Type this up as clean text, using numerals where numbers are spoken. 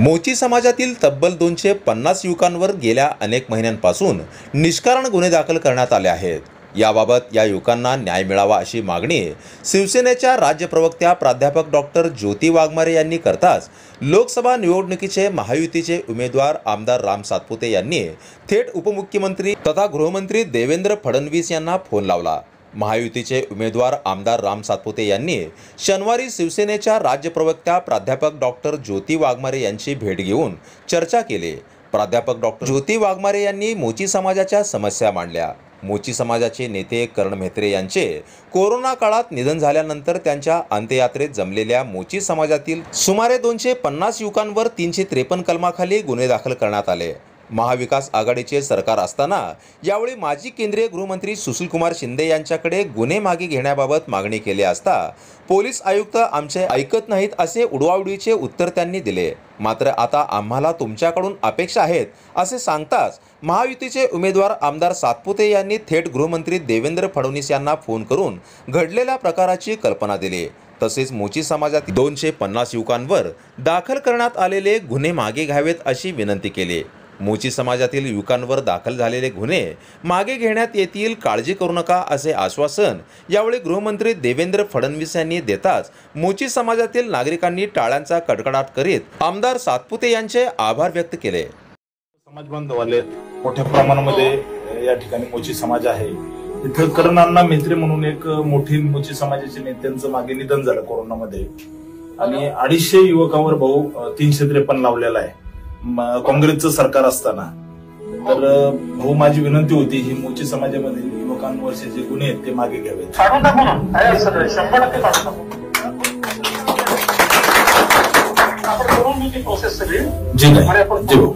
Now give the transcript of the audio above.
मोची समाजातील तब्बल 250 युवकांवर गेल्या अनेक महिन्यांपासून निष्कारण गुन्हे दाखल करण्यात आले आहेत। याबाबत या युवकांना न्याय मिळावा अशी मागणी शिवसेनेच्या राज्य प्रवक्त्या प्राध्यापक डॉक्टर ज्योती वाघमारे यांनी करताच लोकसभा निवडणुकीचे महायुतीचे उमेदवार आमदार राम सातपुते यांनी थेट उपमुख्यमंत्री तथा गृहमंत्री देवेंद्र फडणवीस यांना फोन लावला। महायुतीचे उमेदवार आमदार राम सातपुते यांनी शनिवारी शिवसेनेच्या राज्य प्रवक्त्या प्राध्यापक डॉक्टर ज्योती वाघमारे यांची भेट घेऊन चर्चा केली। प्राध्यापक डॉक्टर ज्योती वाघमारे यांनी मोची समाजाच्या समस्या मांडल्या। मोची समाजाचे नेते करण म्हेत्रे यांचे कोरोना काळात निधन झाल्यानंतर त्यांच्या अंत्ययात्रेत जमलेल्या मोची समाजातील सुमारे 250 युवकांवर 353 कलमाखाली गुन्हे दाखल करण्यात आले। महाविकास आघाडीचे सरकार असताना यावेळी माजी केंद्रीय गृहमंत्री सुशीलकुमार शिंदे यांच्याकडे गुन्हे मागे घेण्याबाबत मागणी केली असता पोलीस आयुक्त आमचे ऐकत नाहीत असे उडवाउडवीचे उत्तर त्यांनी दिले। मात्र आता आम्हाला तुमच्याकडून अपेक्षा आहेत असे सांगताच महायुतीचे उमेदवार आमदार सातपुते यांनी थेट गृहमंत्री देवेंद्र फडणवीस यांना फोन करून घडलेल्या प्रकाराची कल्पना दिली। तसेच मोची समाजातील 250 युवकांवर दाखल करण्यात आलेले गुन्हे मागे घ्यावेत अशी विनंती केली। मोची समाजातील युवकांवर दाखल झालेले गुन्हे मागे घेण्यात येतील, काळजी करू नका असे आश्वासन यावेळी गृहमंत्री देवेंद्र फडणवीस यांनी देताच मोची समाजातील नागरिकांनी टाळ्यांचा कडकडाट करीत आमदार सातपुते यांचे आभार व्यक्त केले। समाज बांधवाले मोठ्या प्रमाणामध्ये या ठिकाणी मोची समाज आहे। इथे करण म्हेत्रे म्हणून एक मोठी मोची समाजाच्या नेत्यांचं मागे निधन झालं कोरोनामध्ये आणि 250 युवकांवर भाऊ 353 लावलेला आहे काँग्रेसचं सरकार असताना। तर भाऊ माझी विनंती होती ही मोची समाजामधील युवकांवरचे जे गुन्हे आहेत ते मागे घ्यावेत। जी नाही जी भाऊ।